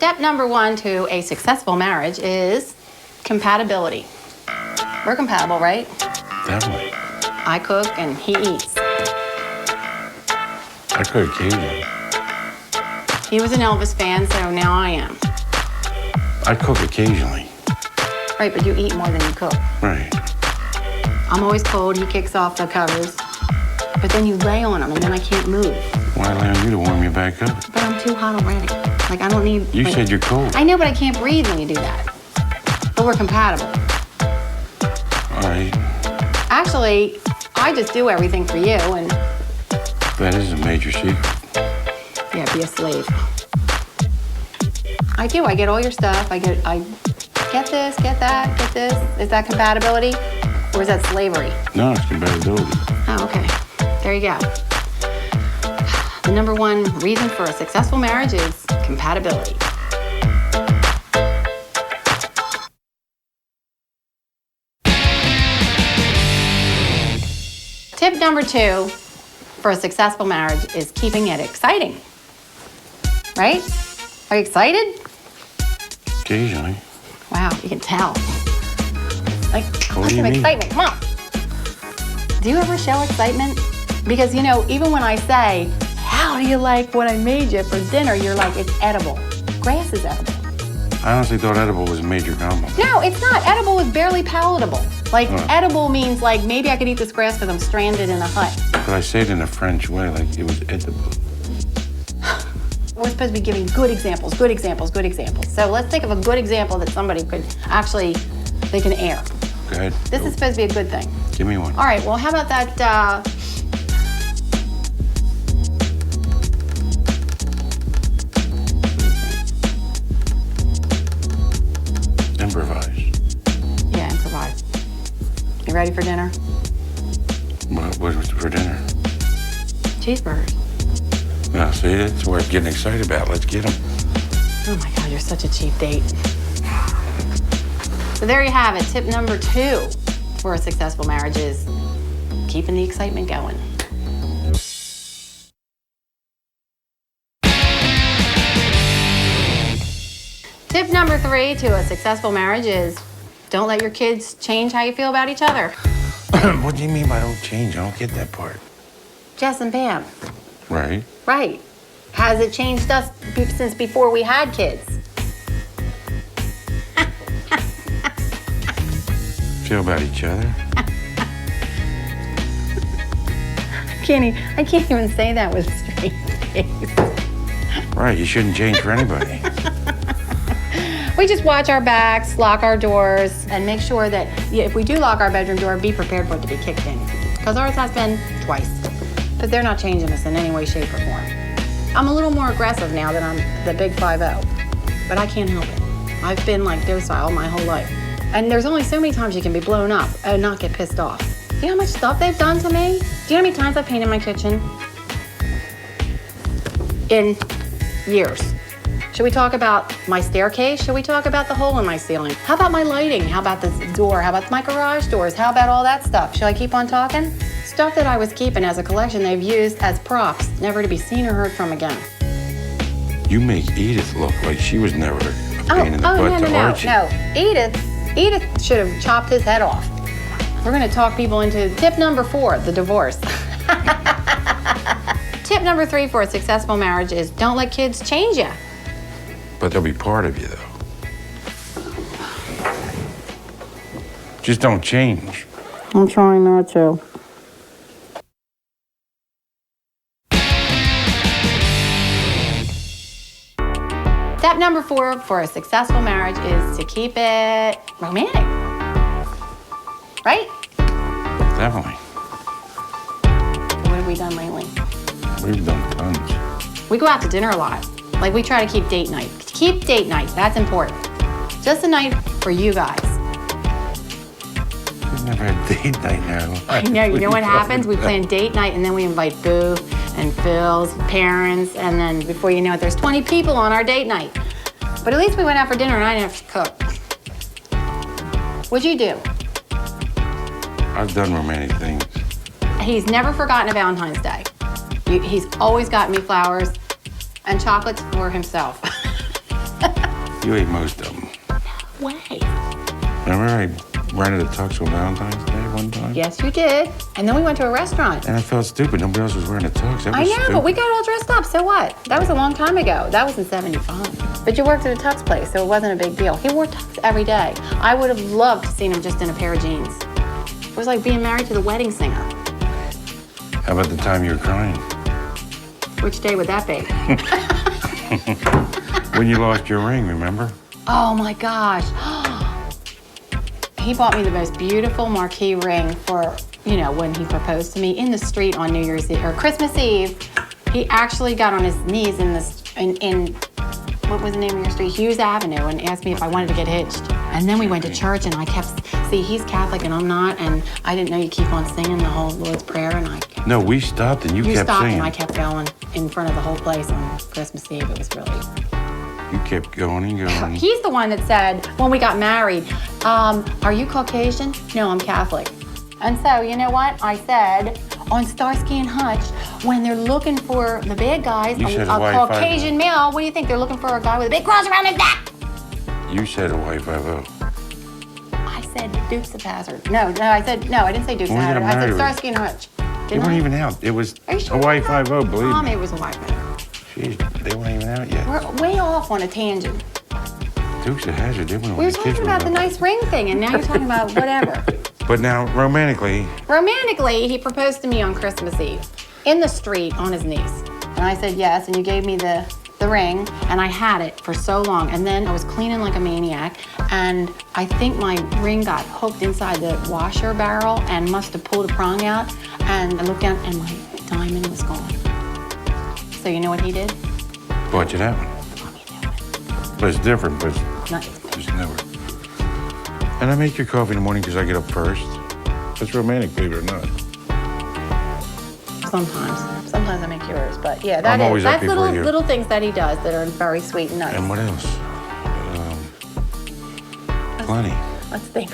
Step number 1 to a successful marriage is compatibility. We're compatible, right? Definitely. I cook and he eats. I cook occasionally. He was an Elvis fan, so now I am. I cook occasionally. Right, but you eat more than you cook. Right. I'm always cold, he kicks off the covers. But then you lay on them, and then I can't move. Why lay on you to warm you back up? But I'm too hot already. Like, I don't need... You said you're cold. I know, but I can't breathe when you do that. But we're compatible. All right. Actually, I just do everything for you, and... That is a major secret. Yeah, be a slave. I do. I get all your stuff. I get this, get that, get this. Is that compatibility? Or is that slavery? No, it's compatibility. Oh, okay. There you go. The number 1 reason for a successful marriage is compatibility. Tip number 2 for a successful marriage is keeping it exciting. Right? Are you excited? Occasionally. Wow, you can tell. Like, What do you some mean? excitement. Come on. Do you ever show excitement? Because, you know, even when I say, how do you like what I made you for dinner? You're like, it's edible. Grass is edible. I honestly thought edible was a major compliment. No, it's not. Edible is barely palatable. Like, edible means like, maybe I could eat this grass because I'm stranded in a hut. But I say it in a French way, like it was edible. We're supposed to be giving good examples, good examples, good examples. So let's think of a good example that somebody could actually, they can air. Go ahead. This is supposed to be a good thing. Give me one. All right, well, how about that, Improvise. yeah, improvise. You ready for dinner? What was for dinner? Cheeseburgers. Now, see, that's worth getting excited about. Let's get them. Oh my God, you're such a cheap date. So there you have it. Tip number 2 for a successful marriage is keeping the excitement going. Tip number 3 to a successful marriage is don't let your kids change how you feel about each other. What do you mean by don't change? I don't get that part. Jess and Bam. Right. Right. Has it changed us since before we had kids? Feel about each other? I can't even say that with a straight face. Right, you shouldn't change for anybody. We just watch our backs, lock our doors, and make sure that if we do lock our bedroom door, be prepared for it to be kicked in. Because ours has been twice. But they're not changing us in any way, shape, or form. I'm a little more aggressive now that I'm the big 5-0, but I can't help it. I've been like docile my whole life. And there's only so many times you can be blown up and not get pissed off. Do you know how much stuff they've done to me? Do you know how many times I've painted my kitchen? In years. Should we talk about my staircase? Should we talk about the hole in my ceiling? How about my lighting? How about this door? How about my garage doors? How about all that stuff? Should I keep on talking? Stuff that I was keeping as a collection they've used as props, never to be seen or heard from again. You make Edith look like she was never a pain in the butt to Archie. No. Edith should have chopped his head off. We're gonna talk people into tip number 4, the divorce. Tip number 3 for a successful marriage is don't let kids change you. But they'll be part of you, though. Just don't change. I'm trying not to. Step number 4 for a successful marriage is to keep it romantic. Right? Definitely. What have we done lately? We've done tons. We go out to dinner a lot. Like, we try to keep date night. Keep date night, that's important. Just a night for you guys. We've never had date night in our life. I know, you know what happens? We plan date night and then we invite Boo and Phil's parents, and then before you know it, there's 20 people on our date night. But at least we went out for dinner and I didn't have to cook. What'd you do? I've done romantic things. He's never forgotten a Valentine's Day. He's always got me flowers and chocolates for himself. You ate most of them. Way. Remember I rented a tux on Valentine's Day one time? Yes, you did. And then we went to a restaurant. And I felt stupid. Nobody else was wearing a tux. That I was know, stupid. but we got all dressed up. So what? That was a long time ago. That was in '75. But you worked at a tux place, so it wasn't a big deal. He wore tux every day. I would have loved to seen him just in a pair of jeans. It was like being married to the wedding singer. How about the time you were crying? Which day would that be? When you lost your ring, remember? Oh my gosh. He bought me the most beautiful marquee ring for, you know, when he proposed to me in the street on New Year's Eve, or Christmas Eve. He actually got on his knees in what was the name of your street? Hughes Avenue, and asked me if I wanted to get hitched. And then we went to church, and I kept, see, he's Catholic and I'm not, and I didn't know you keep on singing the whole Lord's Prayer, and I kept, No, we stopped and you kept stopped singing. and I kept going in front of the whole place on Christmas Eve. It was really... You kept going and going. He's the one that said, when we got married, are you Caucasian? No, I'm Catholic. And so, you know what? I said, on Starsky and Hutch, when they're looking for the bad guys, You a said Hawaii Caucasian male, what do you think? They're looking for a guy with a big cross around his neck. You said Hawaii 5-0. I said Dukes of Hazzard. No, I didn't say Dukes of When we Hazzard. got I said married, Starsky and Hutch. They Didn't weren't I? even out. It was Are you sure Hawaii they weren't? 5-0, believe Tom, me. it was Hawaii 5-0. Jeez, they weren't even out yet. We're way off on a tangent. Dukes of Hazzard, they weren't We were talking about the nice ring thing, and now you're talking about whatever. But now, romantically, Romantically, he proposed to me on Christmas Eve in the street on his knees. And I said yes, and you gave me the ring, and I had it for so long. And then I was cleaning like a maniac, and I think my ring got hooked inside the washer barrel and must have pulled a prong out. And I looked down, and my diamond was gone. So you know what he did? bought you that one. Bought me a new one. But it's different, but Not- it's never. And I make your coffee in the morning because I get up first. That's romantic, believe it or not. Sometimes I make yours, but yeah, I'm always that's happy for you. little things that he does that are very sweet and nice. And what else? Plenty. Let's think.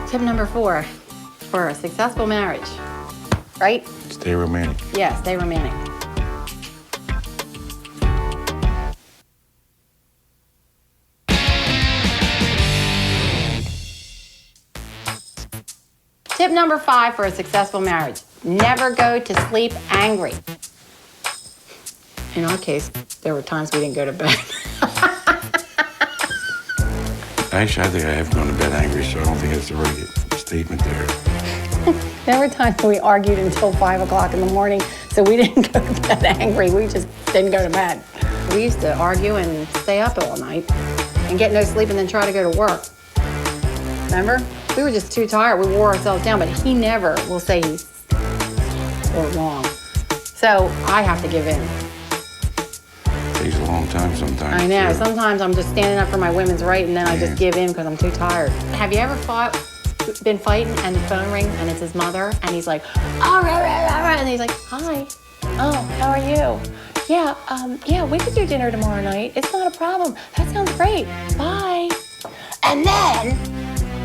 Tip number 4 for a successful marriage, right? Stay romantic. Yeah, stay romantic. Tip number 5 for a successful marriage: never go to sleep angry. In our case, there were times we didn't go to bed. Actually, I think I have gone to bed angry, so I don't think that's the right statement there. There were times we argued until 5 o'clock in the morning, so we didn't go to bed angry. We just didn't go to bed. We used to argue and stay up all night and get no sleep and then try to go to work. Remember? We were just too tired. We wore ourselves down, but he never will say he's or wrong. So I have to give in. Takes a long time sometimes. I know. too. Sometimes I'm just standing up for my women's right, and then I just Yeah. give in because I'm too tired. Have you ever been fighting and the phone rings and it's his mother and he's like, oh, rah, rah, rah, rah," and he's like, hi, oh, how are you? Yeah, we could do dinner tomorrow night. It's not a problem. That sounds great. Bye.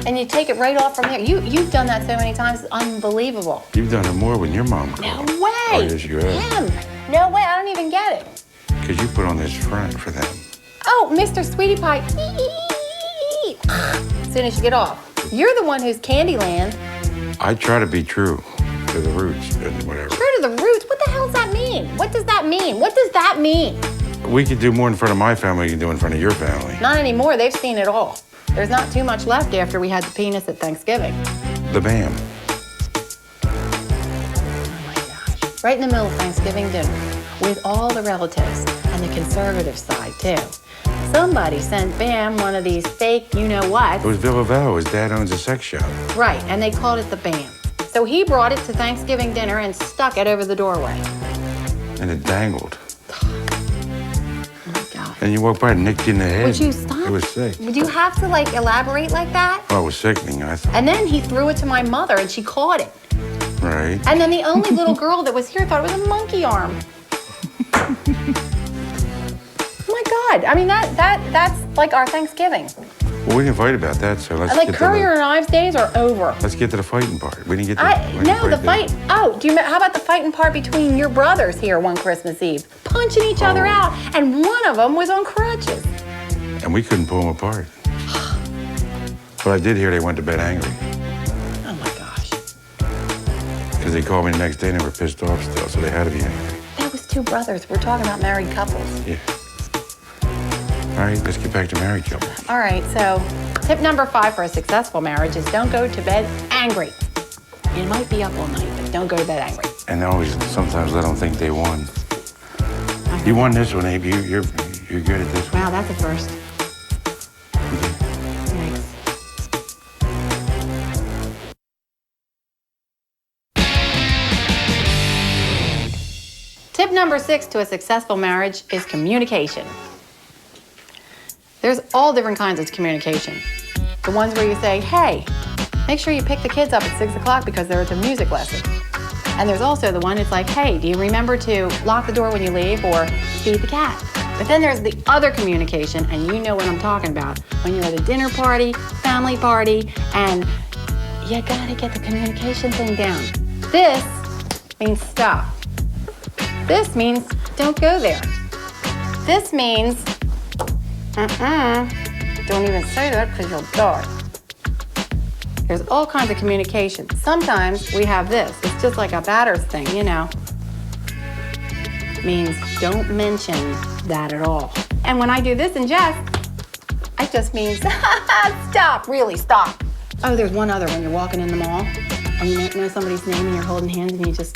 And you take it right off from there. You've done that so many times. It's unbelievable. You've done it more when your mom No called. way. Oh, yes, you have. Him. No way. I don't even get it. Because you put on this front for them. Oh, Mr. Sweetie Pie. As soon as you get off. You're the one who's Candyland. I try to be true to the roots and whatever. True to the roots. What the hell does that mean? What does that mean? What does that mean? We could do more in front of my family than you can do in front of your family. Not anymore. They've seen it all. There's not too much left after we had the penis at Thanksgiving. The Bam. Oh my gosh. Right in the middle of Thanksgiving dinner with all the relatives and the conservative side too. Somebody sent Bam one of these fake you-know-what. It was Villa Vello. His dad owns a sex shop. Right, and they called it the Bam. So he brought it to Thanksgiving dinner and stuck it over the doorway. And it dangled. Oh my God. And you walked by and nicked you in the head. Would you stop? It was sick. Would you have to like elaborate like that? Oh, it was sickening, I thought. And then he threw it to my mother and she caught it. Right. And then the only little girl that was here thought it was a monkey arm. Oh my God. I mean, that's like our Thanksgiving. Well, we didn't fight about that, so let's Like get Currier and Ives days are over. let's get to the fighting part. We didn't get to No, the fight. fight. Oh, how about the fighting part between your brothers here one Christmas Eve? Punching each other out, and one of them was on crutches. And we couldn't pull them apart. But I did hear they went to bed angry. Oh my gosh. Because they called me the next day and they were pissed off still, so they had to be angry. That was two brothers. We're talking about married couples. Yeah. All right, let's get back to married couple. All right, so tip number 5 for a successful marriage is don't go to bed angry. You might be up all night, but don't go to bed angry. And always sometimes let them think they won. You won this one, Abe. You're good at this one. Wow, that's a first. Thanks. Tip number 6 to a successful marriage is communication. There's all different kinds of communication. The ones where you say, hey, make sure you pick the kids up at 6 o'clock because they're at the music lesson. And there's also the one it's like, hey, do you remember to lock the door when you leave or feed the cat? But then there's the other communication, and you know what I'm talking about. When you're at a dinner party, family party, and you gotta get the communication thing down. This means stop. This means don't go there. This means don't even say that because you'll die. There's all kinds of communication. Sometimes we have this. It's just like a batter's thing, you know. Means don't mention that at all. And when I do this in jest, it just means stop, really stop. Oh, there's one other when you're walking in the mall and you don't know somebody's name and you're holding hands and you just...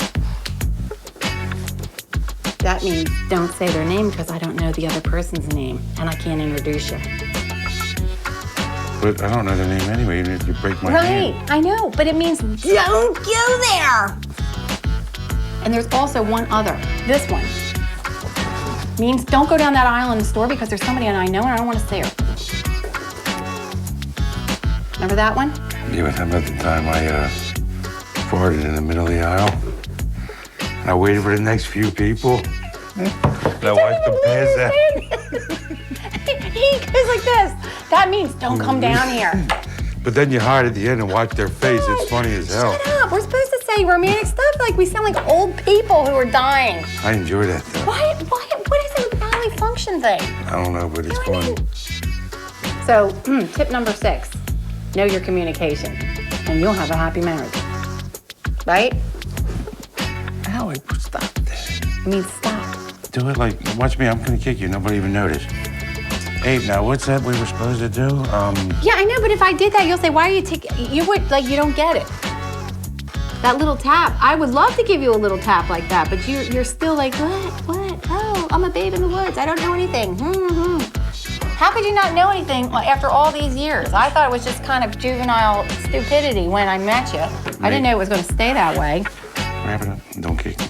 That means don't say their name because I don't know the other person's name and I can't introduce you. But I don't know their name anyway, even if you break my hand. Right, I know, but it means don't go there. And there's also one other, this one. Means don't go down that aisle in the store because there's somebody I know and I don't want to see her. Remember that one? Yeah, but how about the time I farted in the middle of the aisle? And I waited for the next few people. And I watched them pass out. He goes like this. That means don't come down here. But then you hide at the end and watch their face. It's funny as hell. Shut up. We're supposed to say romantic stuff like we sound like old people who are dying. I enjoy that, though. What is it a family function thing? I don't know, but it's You know fun. what I mean? So, tip number 6, know your communication, and you'll have a happy marriage. Right? Ow, stop that. It means stop. Do it like, watch me, I'm gonna kick you. Nobody even noticed. Abe, now what's that we were supposed to do? Yeah, I know, but if I did that, you'll say, why are you you would, like, you don't get it. That little tap. I would love to give you a little tap like that, but you're still like, what? Oh, I'm a babe in the woods. I don't know anything. How could you not know anything after all these years? I thought it was just kind of juvenile stupidity when I met you. I didn't know it was going to stay that way. Wrap it up. Don't kick me.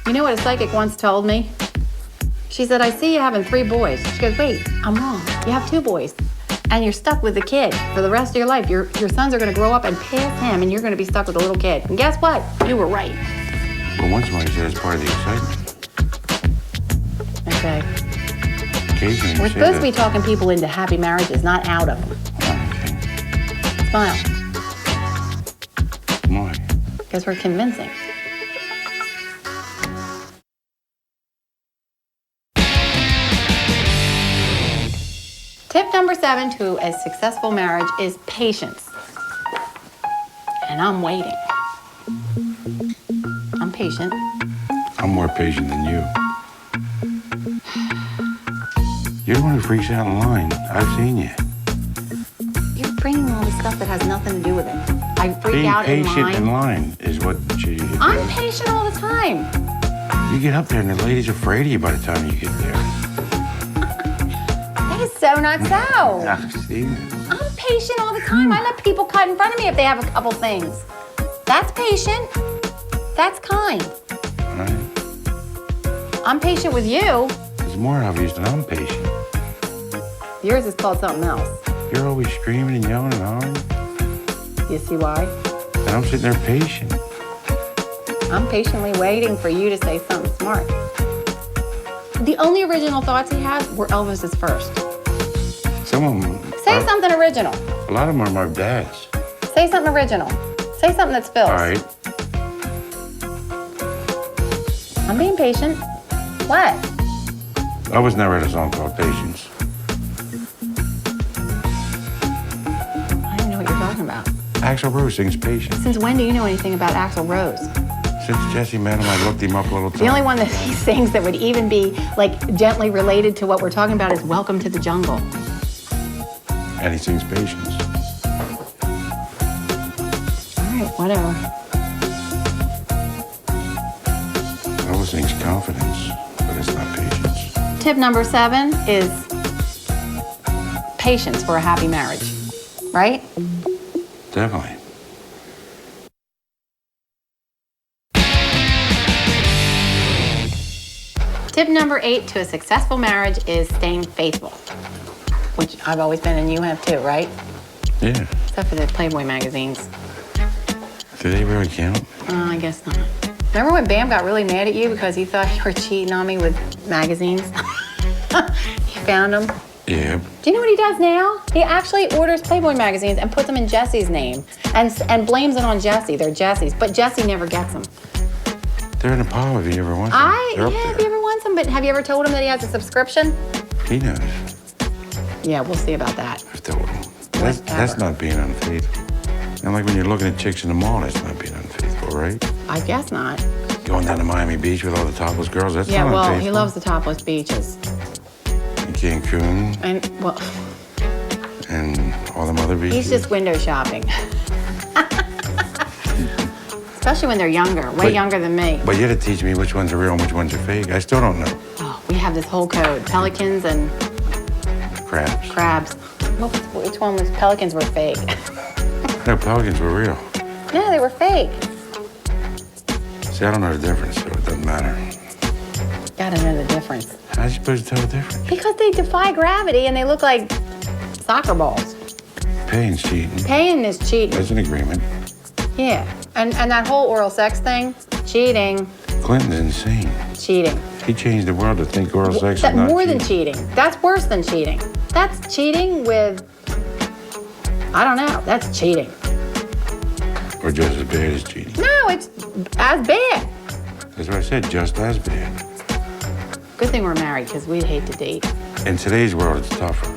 You know what a psychic once told me? She said, I see you having 3 boys. She goes, wait, I'm wrong. You have 2 boys. And you're stuck with the kid for the rest of your life. Your sons are going to grow up and pass him, and you're going to be stuck with a little kid. And guess what? You were right. Well, once somebody said it's part of the excitement. Okay. Occasionally We're you say supposed to be that. talking people into happy marriages, not out of them. Okay. Smile, Why? because we're convincing. Tip number 7 to a successful marriage is patience. And I'm waiting. I'm patient. I'm more patient than you. You're the one who freaks out in line. I've seen you. You're bringing all this stuff that has nothing to do with it. I freak Being out in patient line. in line is what you do. I'm patient all the time. You get up there and the lady's afraid of you by the time you get there. That is so not so. I've seen it. I'm patient all the time. I let people cut in front of me if they have a couple things. That's patient. That's kind. All right? I'm patient with you. It's more obvious that I'm patient. Yours is called something else. You're always screaming and yelling and hollering, You see why? and I'm sitting there patient. I'm patiently waiting for you to say something smart. The only original thoughts he had were Elvis's first. Some of them Say something original. A lot of them are my dad's. Say something original. Say something that's Phil's. All right. I'm being patient. What? I was never at a song called Patience. I don't know what you're talking about. Axl Rose sings Patience. Since when do you know anything about Axl Rose? Since Jesse met him, I looked him up a little time. The only one that he sings that would even be like gently related to what we're talking about is Welcome to the Jungle. And he sings Patience. All right, whatever. Always sings Confidence, but it's not Patience. Tip number 7 is patience for a happy marriage, right? Definitely. Tip number 8 to a successful marriage is staying faithful, which I've always been and you have too, right? Yeah. Except for the Playboy magazines. Do they really count? I guess not. Remember when Bam got really mad at you because he thought you were cheating on me with magazines? He found them. Yeah. Do you know what he does now? He actually orders Playboy magazines and puts them in Jesse's name and blames it on Jesse. They're Jesse's, but Jesse never gets them. They're in a pile if you ever want them. They're up Have there. you ever won some? But have you ever told him that he has a subscription? He knows. Yeah, we'll see about that. I've told him. That's not being unfaithful. And like when you're looking at chicks in the mall, that's not being unfaithful, right? I guess not. Going down to Miami Beach with all the topless girls, that's Yeah, not well, unfaithful. he loves the topless beaches. And Cancun And, well, and all them other beaches. he's just window shopping. Especially when they're younger, way younger than me. But you had to teach me which ones are real and which ones are fake. I still don't know. Oh, we have this whole code. Pelicans and Crabs. crabs. Which one was pelicans were fake? No, pelicans were real. No, they were fake. See, I don't know the difference, so it doesn't matter. Gotta know the difference. How are you supposed to tell the difference? Because they defy gravity and they look like soccer balls. Paying's cheating. Paying is cheating. There's an agreement. Yeah. And that whole oral sex thing, cheating. Clinton's insane. Cheating. He changed the world to think oral sex is That's not more than cheating. cheating. That's worse than cheating. That's cheating with, I don't know, that's cheating. Or just as bad as cheating. No, it's as bad. That's what I said, just as bad. Good thing we're married because we'd hate to date. In today's world, it's tougher.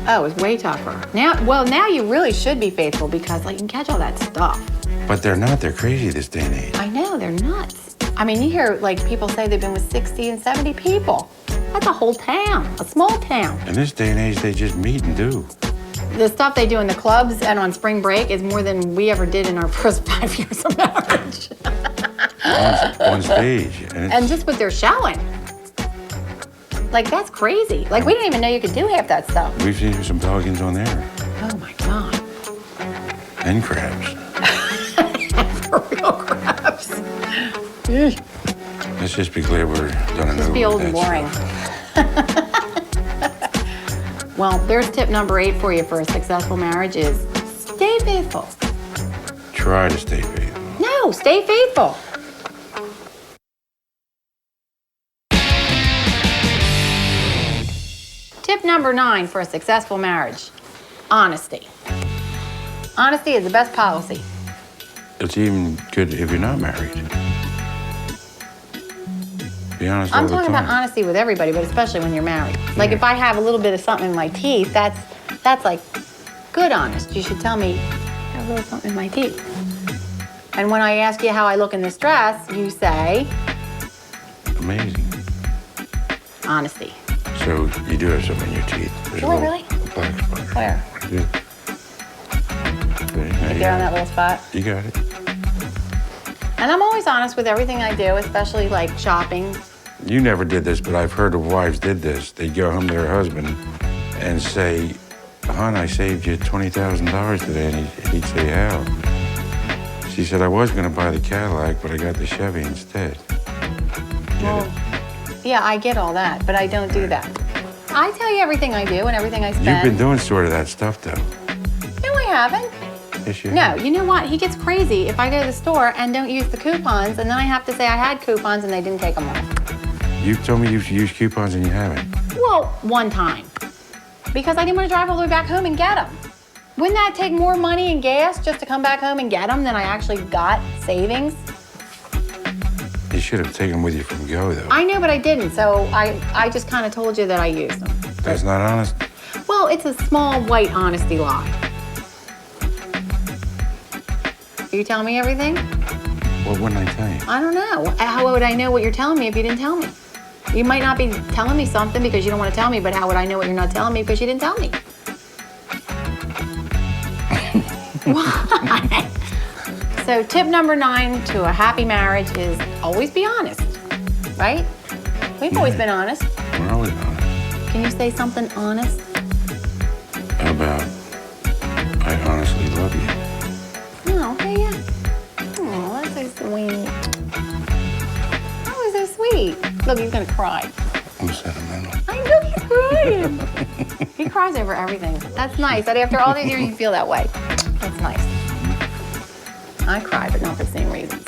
Oh, it's way tougher. Now you really should be faithful because like you can catch all that stuff. But they're not. They're crazy this day and age. I know, they're nuts. I mean, you hear like people say they've been with 60 and 70 people. That's a whole town, a small town. In this day and age, they just meet and do. The stuff they do in the clubs and on spring break is more than we ever did in our first 5 years of marriage. On stage. And just with their showing. Like, that's crazy. Like, we didn't even know you could do half that stuff. We've seen some pelicans on there. Oh, my God. And crabs. For real crabs. Let's just be clear we're done and Just over be old with and that boring. stuff. Well, there's tip number 8 for you for a successful marriage is stay faithful. Try to stay faithful. No, stay faithful. Tip number 9 for a successful marriage, honesty. Honesty is the best policy. It's even good if you're not married. Be honest all I'm the talking time. about honesty with everybody, but especially when you're married. Like if I have a little bit of something in my teeth, that's like good honest. You should tell me I have a little something in my teeth. And when I ask you how I look in this dress, you say Amazing. honesty. So you do have something in your teeth. There's Do a I little really? black spot. Where? Yeah. There, now Right you there on got that little spot. it. You got it. And I'm always honest with everything I do, especially like shopping. You never did this, but I've heard of wives did this. They'd go home to their husband and say, hon, I saved you $20,000 today. And he'd say, how? She said, I was going to buy the Cadillac, but I got the Chevy instead. Get it? Yeah, I get all that, but I don't do that. I tell you everything I do and everything I spend. You've been doing sort of that stuff, though. No, I haven't. Yes, you No, have. you know what? He gets crazy if I go to the store and don't use the coupons, and then I have to say I had coupons and they didn't take them off. You've told me you've used coupons and you haven't. Well, one time. Because I didn't want to drive all the way back home and get them. Wouldn't that take more money and gas just to come back home and get them than I actually got savings? You should have taken them with you from go, though. I know, but I didn't, so I just kind of told you that I used them. That's not honest. Well, it's a small white honesty lie. Are you telling me everything? What wouldn't I tell you? I don't know. How would I know what you're telling me if you didn't tell me? You might not be telling me something because you don't want to tell me, but how would I know what you're not telling me because you didn't tell me? Why? So tip number 9 to a happy marriage is always be honest, right? We've always been honest. We're always honest. Can you say something honest? About, I honestly love you. Oh, okay, yeah. Oh, that's so sweet. That was so sweet. Look, he's gonna cry. I'm sentimental. I know he's crying. He cries over everything. That's nice. That after all these years, you feel that way. That's nice. I cry, but not for the same reasons.